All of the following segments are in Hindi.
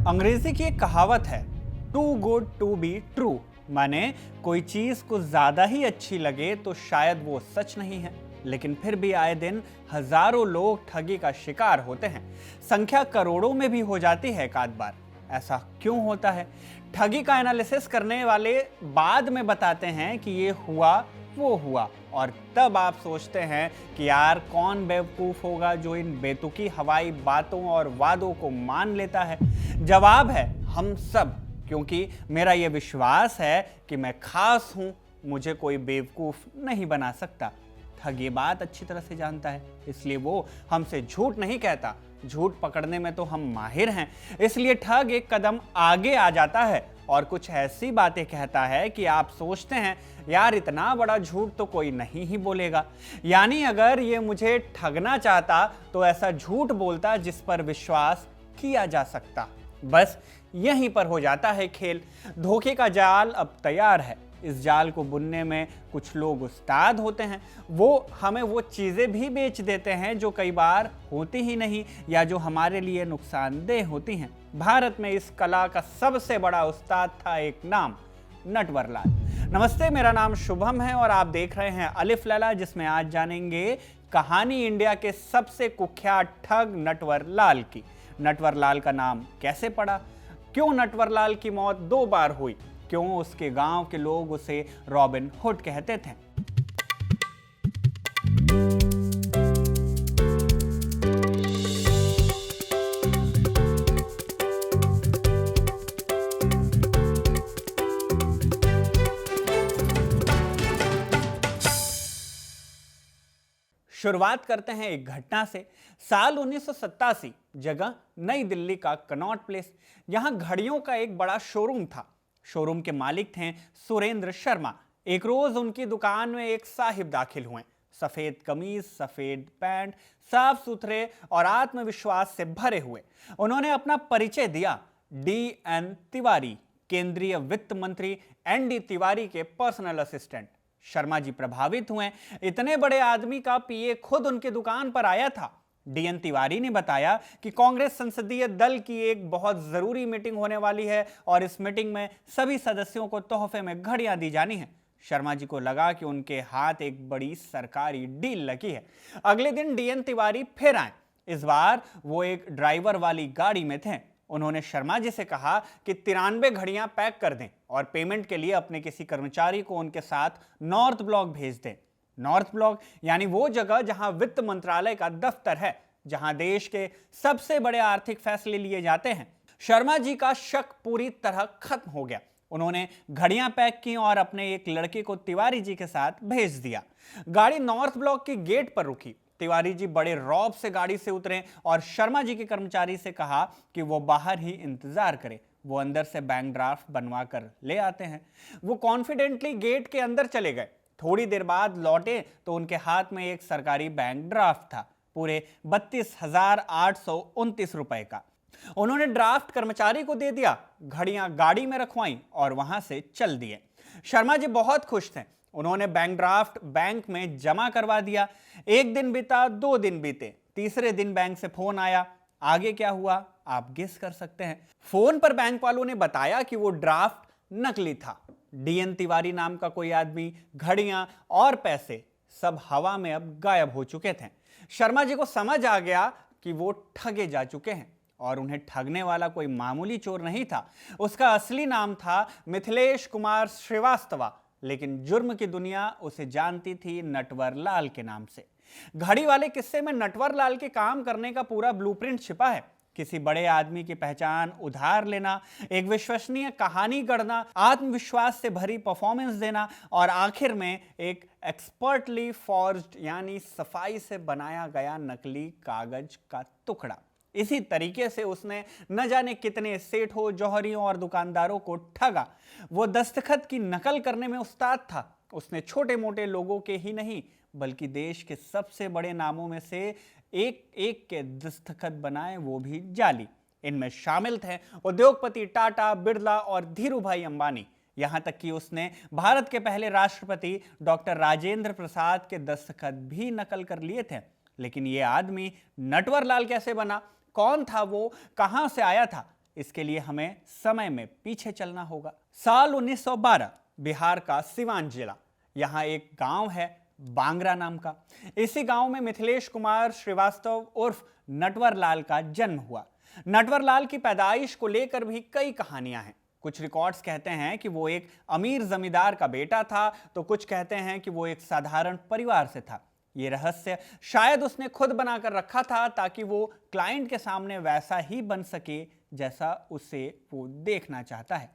अंग्रेजी की एक कहावत है, too good to be true. माने कोई चीज कुछ ज्यादा ही अच्छी लगे तो शायद वो सच नहीं है, लेकिन फिर भी आए दिन हजारों लोग ठगी का शिकार होते हैं। संख्या करोड़ों में भी हो जाती है एक आध बार। ऐसा क्यों होता है? ठगी का एनालिसिस करने वाले बाद में बताते हैं कि ये हुआ वो हुआ, और तब आप सोचते हैं कि यार कौन बेवकूफ होगा जो इन बेतुकी हवाई बातों और वादों को मान लेता है। जवाब है हम सब, क्योंकि मेरा यह विश्वास है कि मैं खास हूं, मुझे कोई बेवकूफ नहीं बना सकता। ठग ये बात अच्छी तरह से जानता है, इसलिए वो हमसे झूठ नहीं कहता। झूठ पकड़ने में तो हम माहिर हैं, इसलिए ठग एक कदम आगे आ जाता है और कुछ ऐसी बातें कहता है कि आप सोचते हैं यार इतना बड़ा झूठ तो कोई नहीं ही बोलेगा। यानी अगर ये मुझे ठगना चाहता तो ऐसा झूठ बोलता जिस पर विश्वास किया जा सकता। बस यहीं पर हो जाता है खेल। धोखे का जाल अब तैयार है। इस जाल को बुनने में कुछ लोग उस्ताद होते हैं। वो हमें वो चीज़ें भी बेच देते हैं जो कई बार होती ही नहीं या जो हमारे लिए नुकसानदेह होती हैं। भारत में इस कला का सबसे बड़ा उस्ताद था एक नाम, नटवर लाल। नमस्ते, मेरा नाम शुभम है और आप देख रहे हैं अलिफ लैला, जिसमें आज जानेंगे कहानी इंडिया के सबसे कुख्यात ठग नटवर लाल की। नटवर लाल का नाम कैसे पड़ा? क्यों नटवर लाल की मौत 2 बार हुई? क्यों उसके गांव के लोग उसे रॉबिन हुड कहते थे? शुरुआत करते हैं एक घटना से। साल 1987, जगह नई दिल्ली का कनॉट प्लेस। यहां घड़ियों का एक बड़ा शोरूम था। शोरूम के मालिक थे सुरेंद्र शर्मा। एक रोज उनकी दुकान में एक साहिब दाखिल हुए। सफेद कमीज, सफेद पैंट, साफ सुथरे और आत्मविश्वास से भरे हुए। उन्होंने अपना परिचय दिया, DN तिवारी, केंद्रीय वित्त मंत्री ND तिवारी के पर्सनल असिस्टेंट। शर्मा जी प्रभावित हुए। इतने बड़े आदमी का PA खुद उनकी दुकान पर आया था। DN तिवारी ने बताया कि कांग्रेस संसदीय दल की एक बहुत जरूरी मीटिंग होने वाली है और इस मीटिंग में सभी सदस्यों को तोहफे में घड़ियां दी जानी है। शर्मा जी को लगा कि उनके हाथ एक बड़ी सरकारी डील लगी है। अगले दिन DN तिवारी फिर आए। इस बार वो एक ड्राइवर वाली गाड़ी में थे। उन्होंने शर्मा जी से कहा कि 93 घड़ियां पैक कर दें और पेमेंट के लिए अपने किसी कर्मचारी को उनके साथ नॉर्थ ब्लॉक भेज दें। नॉर्थ ब्लॉक यानी वो जगह जहां वित्त मंत्रालय का दफ्तर है, जहां देश के सबसे बड़े आर्थिक फैसले लिए जाते हैं। शर्मा जी का शक पूरी तरह खत्म हो गया। उन्होंने घड़ियां पैक की और अपने एक लड़के को तिवारी जी के साथ भेज दिया। गाड़ी नॉर्थ ब्लॉक के गेट पर रुकी। तिवारी जी बड़े रौब से गाड़ी से उतरे और शर्मा जी के कर्मचारी से कहा कि वो बाहर ही इंतजार करे, वो अंदर से बैंक ड्राफ्ट बनवा कर ले आते हैं। वो कॉन्फिडेंटली गेट के अंदर चले गए। थोड़ी देर बाद लौटे तो उनके हाथ में एक सरकारी बैंक ड्राफ्ट था, पूरे 32,829 रुपए का। उन्होंने ड्राफ्ट कर्मचारी को दे दिया, घड़ियां गाड़ी में रखवाई और वहां से चल दिए। शर्मा जी बहुत खुश थे। उन्होंने बैंक ड्राफ्ट बैंक में जमा करवा दिया। 1 दिन बीता, 2 दिन बीते, तीसरे दिन बैंक से फोन आया। आगे क्या हुआ आप गेस कर सकते हैं। फोन पर बैंक वालों ने बताया कि वो ड्राफ्ट नकली था। DN तिवारी नाम का कोई आदमी, घड़ियां और पैसे सब हवा में अब गायब हो चुके थे। शर्मा जी को समझ आ गया कि वो ठगे जा चुके हैं और उन्हें ठगने वाला कोई मामूली चोर नहीं था। उसका असली नाम था मिथिलेश कुमार श्रीवास्तव, लेकिन जुर्म की दुनिया उसे जानती थी नटवर लाल के नाम से। घड़ी वाले किस्से में नटवर लाल के काम करने का पूरा ब्लूप्रिंट छिपा है। किसी बड़े आदमी की पहचान उधार लेना, एक विश्वसनीय कहानी गढ़ना, आत्मविश्वास से भरी परफॉर्मेंस देना और आखिर में एक एक्सपर्टली फॉर्ज्ड यानी सफाई से बनाया गया नकली कागज का टुकड़ा। इसी तरीके से उसने न जाने कितने सेठों, जौहरियों और दुकानदारों को ठगा। वो दस्तखत की नकल करने में उस्ताद था। उसने छोटे मोटे लोगों के ही नहीं बल्कि देश के सबसे बड़े नामों में से एक एक के दस्तखत बनाए, वो भी जाली। इनमें शामिल थे उद्योगपति टाटा, बिरला और धीरू भाई अंबानी। यहां तक कि उसने भारत के पहले राष्ट्रपति डॉक्टर राजेंद्र प्रसाद के दस्तखत भी नकल कर लिए थे। लेकिन ये आदमी नटवर लाल कैसे बना? कौन था वो? कहां से आया था? इसके लिए हमें समय में पीछे चलना होगा। साल 1912, बिहार का सिवान जिला, यहाँ एक गांव है बांगरा नाम का। इसी गांव में मिथिलेश कुमार श्रीवास्तव उर्फ नटवर लाल का जन्म हुआ। नटवर लाल की पैदाइश को लेकर भी कई कहानियां हैं। कुछ रिकॉर्ड्स कहते हैं कि वो एक अमीर जमींदार का बेटा था, तो कुछ कहते हैं कि वो एक साधारण परिवार से था। ये रहस्य शायद उसने खुद बनाकर रखा था ताकि वो क्लाइंट के सामने वैसा ही बन सके जैसा उसे वो देखना चाहता है।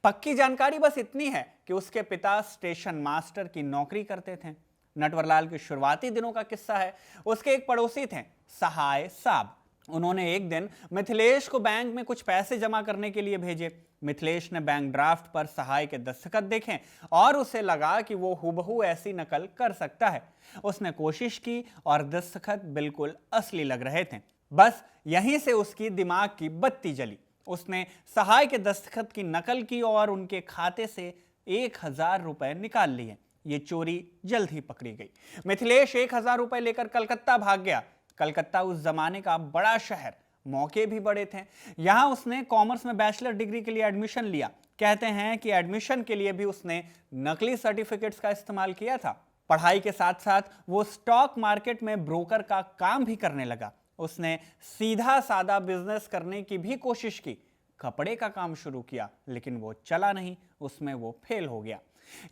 पक्की जानकारी बस इतनी है कि उसके पिता स्टेशन मास्टर की नौकरी करते थे। नटवरलाल के शुरुआती दिनों का किस्सा है। उसके एक पड़ोसी थे सहाय साहब। उन्होंने एक दिन मिथिलेश को बैंक में कुछ पैसे जमा करने के लिए भेजे। मिथिलेश ने बैंक ड्राफ्ट पर सहाय के दस्तखत देखे और उसे लगा कि वो हूबहू ऐसी नकल कर सकता है। उसने कोशिश की और दस्तखत बिल्कुल असली लग रहे थे। बस यहीं से उसकी दिमाग की बत्ती जली। उसने सहाय के दस्तखत की नकल की और उनके खाते से 1000 रुपए निकाल लिए। ये चोरी जल्द ही पकड़ी गई। मिथिलेश 1000 रुपए लेकर कलकत्ता भाग गया। कलकत्ता उस जमाने का बड़ा शहर, मौके भी बड़े थे। यहां उसने कॉमर्स में बैचलर डिग्री के लिए एडमिशन लिया। कहते हैं कि एडमिशन के लिए भी उसने नकली सर्टिफिकेट्स का इस्तेमाल किया था। पढ़ाई के साथ साथ वो स्टॉक मार्केट में ब्रोकर का काम भी करने लगा। उसने सीधा साधा बिजनेस करने की भी कोशिश की। कपड़े का काम शुरू किया, लेकिन वो चला नहीं, उसमें वो फेल हो गया।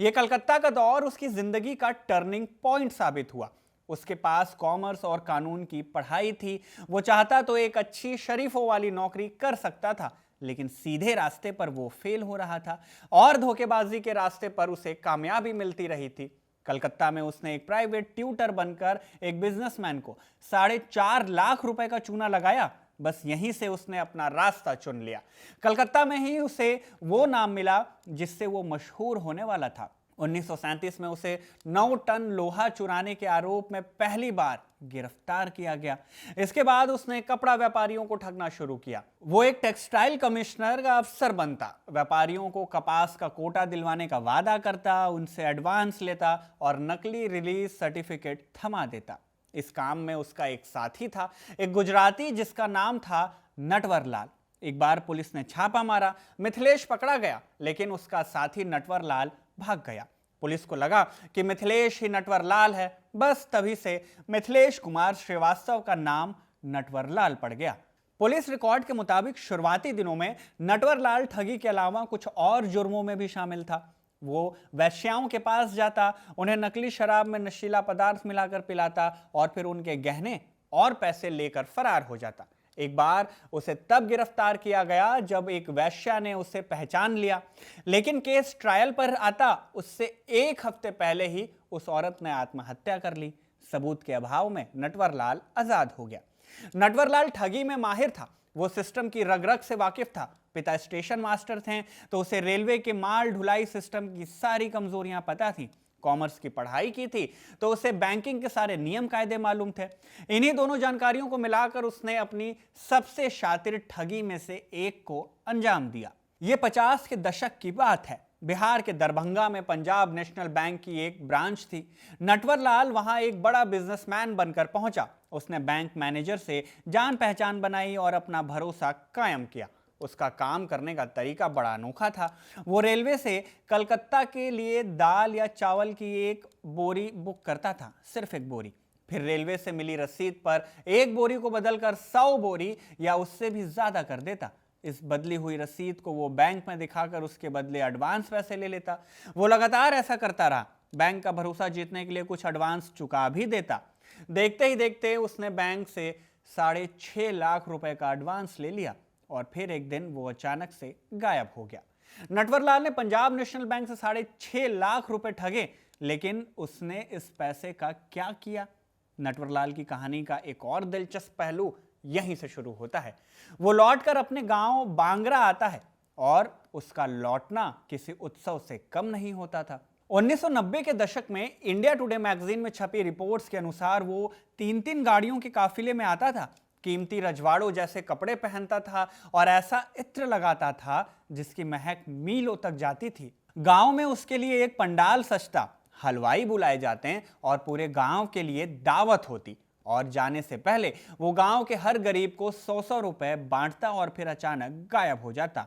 ये कलकत्ता का दौर उसकी जिंदगी का टर्निंग पॉइंट साबित हुआ। उसके पास कॉमर्स और कानून की पढ़ाई थी। वो चाहता तो एक अच्छी शरीफों वाली नौकरी कर सकता था, लेकिन सीधे रास्ते पर वो फेल हो रहा था और धोखेबाजी के रास्ते पर उसे कामयाबी मिलती रही थी। कलकत्ता में उसने एक प्राइवेट ट्यूटर बनकर एक बिजनेसमैन को 4.5 लाख रुपए का चूना लगाया। बस यहीं से उसने अपना रास्ता चुन लिया। कलकत्ता में ही उसे वो नाम मिला जिससे वो मशहूर होने वाला था। 1937 में उसे 9 टन लोहा चुराने के आरोप में पहली बार गिरफ्तार किया गया। इसके बाद उसने कपड़ा व्यापारियों को ठगना शुरू किया। वो एक टेक्सटाइल कमिश्नर का अफसर बनता, व्यापारियों को कपास का कोटा दिलवाने का वादा करता, उनसे एडवांस लेता और नकली रिलीज सर्टिफिकेट थमा देता। इस काम में उसका एक साथी था, एक गुजराती जिसका नाम था नटवर लाल। एक बार पुलिस ने छापा मारा, मिथिलेश पकड़ा गया, लेकिन उसका साथी नटवर लाल भाग गया। पुलिस को लगा कि मिथिलेश ही नटवर लाल है। बस तभी से मिथिलेश कुमार श्रीवास्तव का नाम नटवर लाल पड़ गया। पुलिस रिकॉर्ड के मुताबिक शुरुआती दिनों में नटवर लाल ठगी के अलावा कुछ और जुर्मों में भी शामिल था। वो वैश्याओं के पास जाता, उन्हें नकली शराब में नशीला पदार्थ मिलाकर पिलाता और फिर उनके गहने और पैसे लेकर फरार हो जाता। एक बार उसे तब गिरफ्तार किया गया जब एक वैश्या ने उसे पहचान लिया, लेकिन केस ट्रायल पर आता उससे 1 हफ्ते पहले ही उस औरत ने आत्महत्या कर ली। सबूत के अभाव में नटवर लाल आजाद हो गया। नटवर लाल ठगी में माहिर था। वो सिस्टम की रग रग से वाकिफ था। पिता स्टेशन मास्टर थे, तो उसे रेलवे के माल ढुलाई सिस्टम की सारी कमजोरियां पता थी। कॉमर्स की पढ़ाई की थी, तो उसे बैंकिंग के सारे नियम कायदे मालूम थे। इन्हीं दोनों जानकारियों को मिलाकर उसने अपनी सबसे शातिर ठगी में से एक को अंजाम दिया। यह 50 के दशक की बात है। बिहार के दरभंगा में पंजाब नेशनल बैंक की एक ब्रांच थी। नटवर लाल वहां एक बड़ा बिजनेसमैन बनकर पहुंचा। उसने बैंक मैनेजर से जान पहचान बनाई और अपना भरोसा कायम किया। उसका काम करने का तरीका बड़ा अनोखा था। वो रेलवे से कलकत्ता के लिए दाल या चावल की एक बोरी बुक करता था, सिर्फ एक बोरी। फिर रेलवे से मिली रसीद पर एक बोरी को बदलकर 100 बोरी या उससे भी ज्यादा कर देता। इस बदली हुई रसीद को वो बैंक में दिखाकर उसके बदले एडवांस पैसे ले लेता। वो लगातार ऐसा करता रहा। बैंक का भरोसा जीतने के लिए कुछ एडवांस चुका भी देता। देखते ही देखते उसने बैंक से 6.5 लाख रुपए का एडवांस ले लिया और फिर एक दिन वो अचानक से गायब हो गया। नटवर लाल ने पंजाब नेशनल बैंक से 6.5 लाख रुपए ठगे, लेकिन उसने इस पैसे का क्या किया? नटवर लाल की कहानी का एक और दिलचस्प पहलू यहीं से शुरू होता है। वो लौटकर अपने गांव बांगरा आता है और उसका लौटना किसी उत्सव से कम नहीं होता था। 1990 के दशक में इंडिया टुडे मैगजीन में छपी रिपोर्ट्स के अनुसार वो 3-3 गाड़ियों के काफिले में आता था। कीमती रजवाड़ों जैसे कपड़े पहनता था और ऐसा इत्र लगाता था जिसकी महक मीलों तक जाती थी। गांव में उसके लिए एक पंडाल सजता, हलवाई बुलाए जाते और पूरे गांव के लिए दावत होती। और जाने से पहले वो गांव के हर गरीब को 100-100 रुपए बांटता और फिर अचानक गायब हो जाता।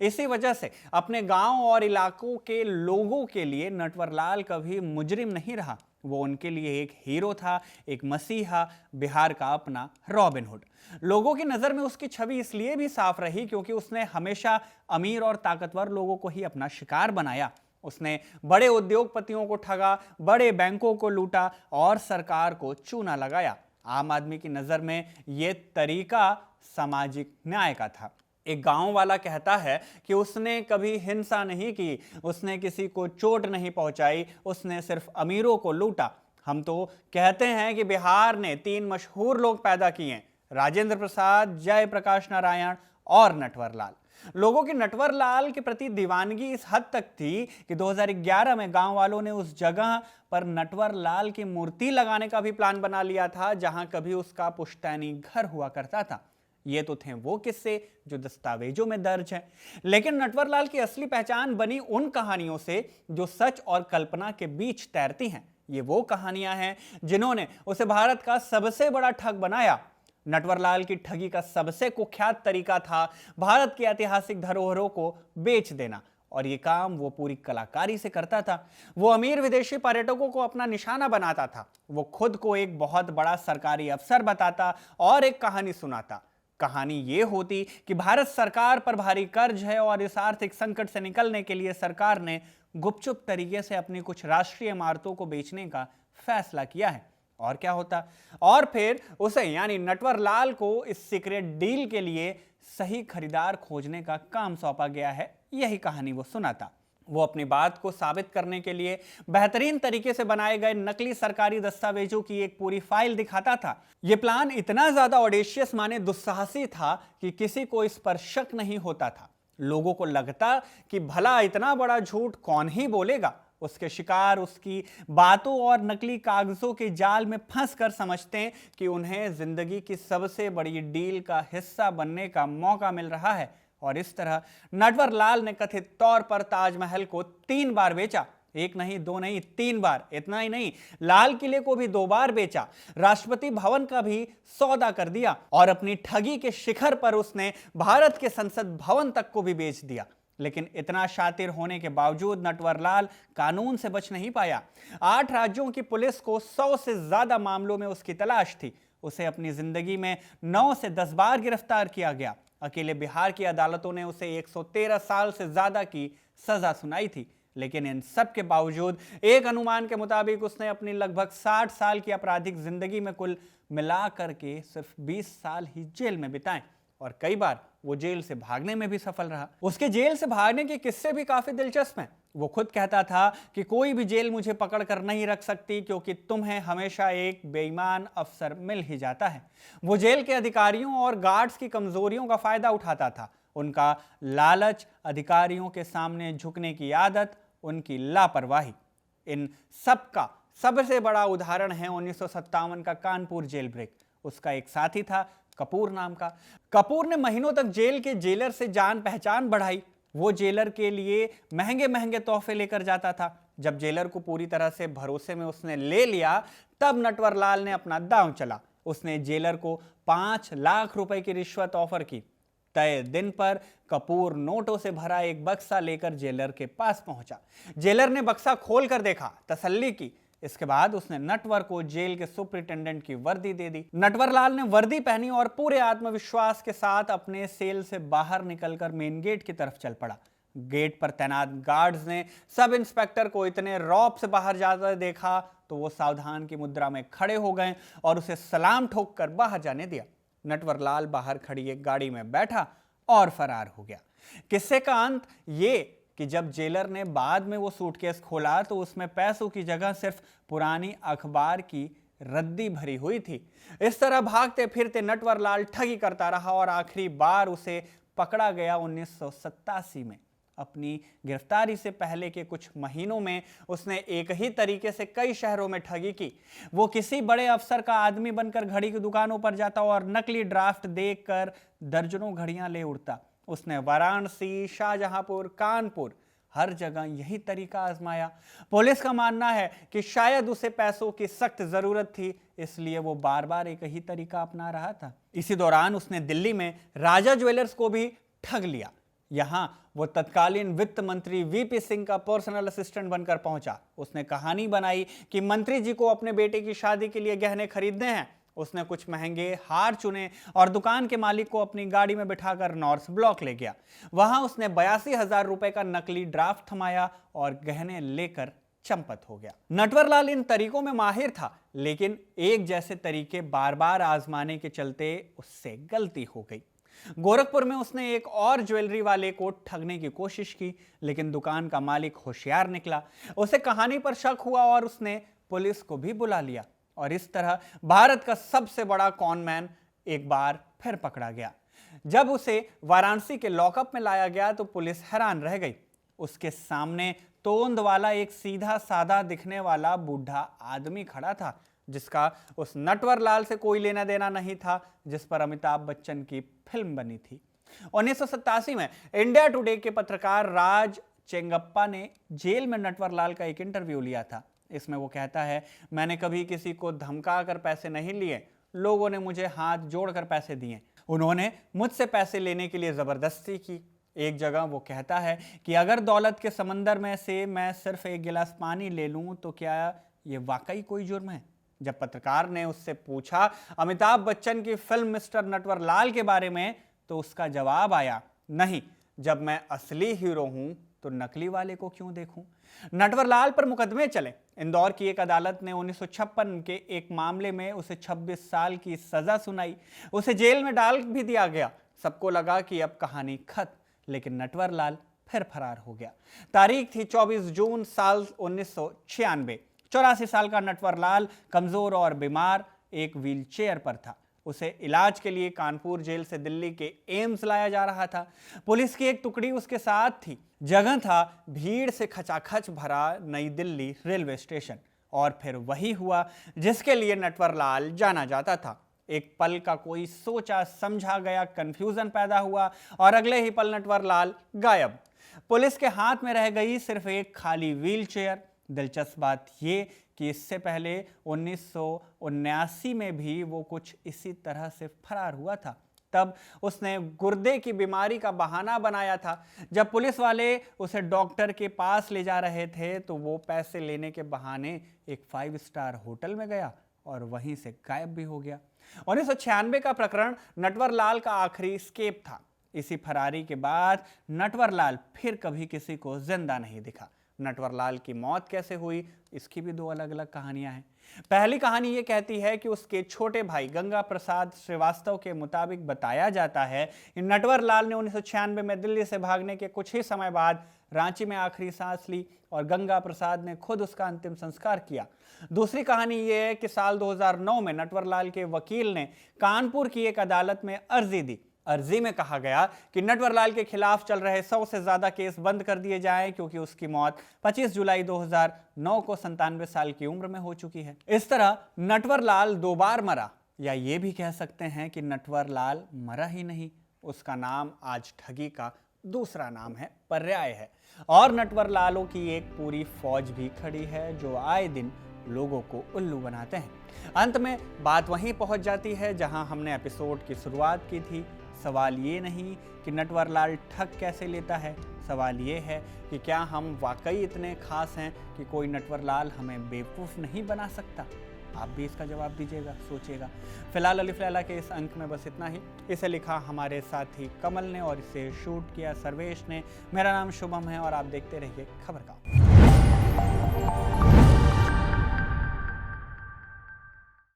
इसी वजह से अपने गांव और इलाकों के लोगों के लिए नटवरलाल कभी मुजरिम नहीं रहा। वो उनके लिए एक हीरो था, एक मसीहा, बिहार का अपना रॉबिन हुड। लोगों की नजर में उसकी छवि इसलिए भी साफ रही क्योंकि उसने हमेशा अमीर और ताकतवर लोगों को ही अपना शिकार बनाया। उसने बड़े उद्योगपतियों को ठगा, बड़े बैंकों को लूटा और सरकार को चूना लगाया। आम आदमी की नजर में यह तरीका सामाजिक न्याय का था। एक गांव वाला कहता है कि उसने कभी हिंसा नहीं की, उसने किसी को चोट नहीं पहुंचाई, उसने सिर्फ अमीरों को लूटा। हम तो कहते हैं कि बिहार ने 3 मशहूर लोग पैदा किए, राजेंद्र प्रसाद, जयप्रकाश नारायण और नटवरलाल। लोगों की नटवरलाल के प्रति दीवानगी इस हद तक थी कि 2011 में गांव वालों ने उस जगह पर नटवरलाल की मूर्ति लगाने का भी प्लान बना लिया था जहां कभी उसका पुश्तैनी घर हुआ करता था। ये तो थे वो किस्से जो दस्तावेजों में दर्ज हैं, लेकिन नटवरलाल की असली पहचान बनी उन कहानियों से जो सच और कल्पना के बीच तैरती हैं। ये वो कहानियां हैं जिन्होंने उसे भारत का सबसे बड़ा ठग बनाया। नटवरलाल की ठगी का सबसे कुख्यात तरीका था भारत की ऐतिहासिक धरोहरों को बेच देना, और ये काम वो पूरी कलाकारी से करता था। वो अमीर विदेशी पर्यटकों को अपना निशाना बनाता था। वो खुद को एक बहुत बड़ा सरकारी अफसर बताता और एक कहानी सुनाता। कहानी ये होती कि भारत सरकार पर भारी कर्ज है और इस आर्थिक संकट से निकलने के लिए सरकार ने गुपचुप तरीके से अपनी कुछ राष्ट्रीय इमारतों को बेचने का फैसला किया है। और क्या होता, और फिर उसे यानी नटवरलाल को इस सीक्रेट डील के लिए सही खरीदार खोजने का काम सौंपा गया है। यही कहानी वो सुनाता। वो अपनी बात को साबित करने के लिए बेहतरीन तरीके से बनाए गए नकली सरकारी दस्तावेजों की एक पूरी फाइल दिखाता था। यह प्लान इतना ज्यादा ऑडेशियस माने दुस्साहसी था कि किसी को इस पर शक नहीं होता था। लोगों को लगता कि भला इतना बड़ा झूठ कौन ही बोलेगा। उसके शिकार उसकी बातों और नकली कागजों के जाल में फंस कर समझते हैं कि उन्हें जिंदगी की सबसे बड़ी डील का हिस्सा बनने का मौका मिल रहा है। और इस तरह नटवरलाल ने कथित तौर पर ताजमहल को 3 बार बेचा। 1 नहीं, 2 नहीं, 3 बार। इतना ही नहीं, लाल किले को भी 2 बार बेचा, राष्ट्रपति भवन का भी सौदा कर दिया और अपनी ठगी के शिखर पर उसने भारत के संसद भवन तक को भी बेच दिया। लेकिन इतना शातिर होने के बावजूद नटवरलाल कानून से बच नहीं पाया। 8 राज्यों की पुलिस को 100 से ज्यादा मामलों में उसकी तलाश थी। उसे अपनी जिंदगी में 9 से 10 बार गिरफ्तार किया गया। अकेले बिहार की अदालतों ने उसे 113 साल से ज्यादा की सजा सुनाई थी। लेकिन इन सब के बावजूद एक अनुमान के मुताबिक उसने अपनी लगभग 60 साल की आपराधिक जिंदगी में कुल मिलाकर के सिर्फ 20 साल ही जेल में बिताए, और कई बार वो जेल से भागने में भी सफल रहा। उसके जेल से भागने के किस्से भी काफी दिलचस्प हैं। वो खुद कहता था कि कोई भी जेल मुझे पकड़ कर नहीं रख सकती क्योंकि तुम्हें हमेशा एक बेईमान अफसर मिल ही जाता है। वो जेल के अधिकारियों और गार्ड्स की कमजोरियों का फायदा उठाता था। उनका लालच, अधिकारियों के सामने झुकने की आदत, उनकी लापरवाही, इन सब का सबसे बड़ा उदाहरण है 1957 का कानपुर जेल ब्रेक। उसका एक साथी था कपूर नाम का। कपूर ने महीनों तक जेल के जेलर से जान पहचान बढ़ाई। वो जेलर के लिए महंगे महंगे तोहफे लेकर जाता था। जब जेलर को पूरी तरह से भरोसे में उसने ले लिया, तब नटवरलाल ने अपना दांव चला। उसने जेलर को 5 लाख रुपए की रिश्वत ऑफर की। तय दिन पर कपूर नोटों से भरा एक बक्सा लेकर जेलर के पास पहुंचा। जेलर ने बक्सा खोलकर देखा, तसल्ली की। इसके बाद उसने नटवर को जेल के सुपरिटेंडेंट की वर्दी दे दी। नटवरलाल ने वर्दी पहनी और पूरे आत्मविश्वास के साथ अपने सेल से बाहर निकलकर मेन गेट की तरफ चल पड़ा। गेट पर तैनात गार्ड्स ने सब इंस्पेक्टर को इतने रौब से बाहर जाता देखा तो वो सावधान की मुद्रा में खड़े हो गए और उसे सलाम ठोक कर बाहर जाने दिया। नटवरलाल बाहर खड़ी एक गाड़ी में बैठा और फरार हो गया। किस्से का अंत ये कि जब जेलर ने बाद में वो सूटकेस खोला तो उसमें पैसों की जगह सिर्फ पुरानी अखबार की रद्दी भरी हुई थी। इस तरह भागते फिरते नटवरलाल ठगी करता रहा और आखिरी बार उसे पकड़ा गया 1987 में। अपनी गिरफ्तारी से पहले के कुछ महीनों में उसने एक ही तरीके से कई शहरों में ठगी की। वो किसी बड़े अफसर का आदमी बनकर घड़ी की दुकानों पर जाता और नकली ड्राफ्ट देखकर दर्जनों घड़ियां ले उड़ता। उसने वाराणसी, शाहजहांपुर, कानपुर, हर जगह यही तरीका आजमाया। पुलिस का मानना है कि शायद उसे पैसों की सख्त जरूरत थी, इसलिए वो बार बार एक ही तरीका अपना रहा था। इसी दौरान उसने दिल्ली में राजा ज्वेलर्स को भी ठग लिया। यहां वो तत्कालीन वित्त मंत्री वीपी सिंह का पर्सनल असिस्टेंट बनकर पहुंचा। उसने कहानी बनाई कि मंत्री जी को अपने बेटे की शादी के लिए गहने खरीदने हैं। उसने कुछ महंगे हार चुने और दुकान के मालिक को अपनी गाड़ी में बिठाकर नॉर्थ ब्लॉक ले गया। वहां उसने 82,000 रुपए का नकली ड्राफ्ट थमाया और गहने लेकर चंपत हो गया। नटवरलाल इन तरीकों में माहिर था, लेकिन एक जैसे तरीके बार बार आजमाने के चलते उससे गलती हो गई। गोरखपुर में उसने एक और ज्वेलरी वाले को ठगने की कोशिश की, लेकिन दुकान का मालिक होशियार निकला। उसे कहानी पर शक हुआ और उसने पुलिस को भी बुला लिया और इस तरह भारत का सबसे बड़ा कॉनमैन एक बार फिर पकड़ा गया। जब उसे वाराणसी के लॉकअप में लाया गया तो पुलिस हैरान रह गई। उसके सामने तोंद वाला एक सीधा साधा दिखने वाला बूढ़ा आदमी खड़ा था, जिसका उस नटवरलाल से कोई लेना देना नहीं था जिस पर अमिताभ बच्चन की फिल्म बनी थी। 1987 में इंडिया टुडे के पत्रकार राज चेंगप्पा ने जेल में नटवरलाल का एक इंटरव्यू लिया था। इसमें वो कहता है, मैंने कभी किसी को धमका कर पैसे नहीं लिए, लोगों ने मुझे हाथ जोड़कर पैसे दिए। उन्होंने मुझसे पैसे लेने के लिए जबरदस्ती की। एक जगह वो कहता है कि अगर दौलत के समंदर में से मैं सिर्फ एक गिलास पानी ले लूं तो क्या ये वाकई कोई जुर्म है? जब पत्रकार ने उससे पूछा अमिताभ बच्चन की फिल्म मिस्टर नटवरलाल के बारे में, तो उसका जवाब आया, नहीं, जब मैं असली हीरो हूं तो नकली वाले को क्यों देखूं? नटवरलाल पर मुकदमे चले। इंदौर की एक अदालत ने 1956 के एक मामले में उसे 26 साल की सजा सुनाई। उसे जेल में डाल भी दिया गया। सबको लगा कि अब कहानी खत्म, लेकिन नटवरलाल फिर फरार हो गया। तारीख थी 24 जून साल 1996। 84 साल का नटवरलाल कमजोर और बीमार एक व्हीलचेयर पर था। उसे इलाज के लिए कानपुर जेल से दिल्ली के एम्स लाया जा रहा था। पुलिस की एक टुकड़ी उसके साथ थी। जगह था भीड़ से खचाखच भरा नई दिल्ली रेलवे स्टेशन। और फिर वही हुआ जिसके लिए नटवरलाल जाना जाता था। एक पल का कोई सोचा समझा गया कंफ्यूजन पैदा हुआ और अगले ही पल नटवरलाल गायब। पुलिस के हाथ में रह गई सिर्फ एक खाली व्हीलचेयर। दिलचस्प बात यह कि इससे पहले 1979 में भी वो कुछ इसी तरह से फरार हुआ था। तब उसने गुर्दे की बीमारी का बहाना बनाया था। जब पुलिस वाले उसे डॉक्टर के पास ले जा रहे थे तो वो पैसे लेने के बहाने एक 5 स्टार होटल में गया और वहीं से गायब भी हो गया। 1996 का प्रकरण नटवरलाल का आखिरी स्केप था। इसी फरारी के बाद नटवरलाल फिर कभी किसी को जिंदा नहीं दिखा। नटवरलाल की मौत कैसे हुई, इसकी भी 2 अलग अलग कहानियां हैं। पहली कहानी ये कहती है कि उसके छोटे भाई गंगा प्रसाद श्रीवास्तव के मुताबिक बताया जाता है कि नटवरलाल ने 1996 में दिल्ली से भागने के कुछ ही समय बाद रांची में आखिरी सांस ली और गंगा प्रसाद ने खुद उसका अंतिम संस्कार किया। दूसरी कहानी यह है कि साल 2009 में नटवरलाल के वकील ने कानपुर की एक अदालत में अर्जी दी। अर्जी में कहा गया कि नटवरलाल के खिलाफ चल रहे 100 से ज्यादा केस बंद कर दिए जाएं क्योंकि उसकी मौत 25 जुलाई 2009 को 97 साल की उम्र में हो चुकी है। इस तरह नटवरलाल 2 बार मरा, या ये भी कह सकते हैं कि नटवरलाल मरा ही नहीं, उसका नाम आज ठगी का दूसरा नाम है, पर्याय है। और नटवरलालों की एक पूरी फौज भी खड़ी है जो आए दिन लोगों को उल्लू बनाते हैं। अंत में बात वहीं पहुंच जाती है जहां हमने एपिसोड की शुरुआत की थी। सवाल ये नहीं कि नटवरलाल ठग कैसे लेता है, सवाल ये है कि क्या हम वाकई इतने खास हैं कि कोई नटवरलाल हमें बेवकूफ़ नहीं बना सकता? आप भी इसका जवाब दीजिएगा, सोचिएगा। फिलहाल अलिफ लैला के इस अंक में बस इतना ही। इसे लिखा हमारे साथी कमल ने और इसे शूट किया सर्वेश ने। मेरा नाम शुभम है और आप देखते रहिए खबर गाँव।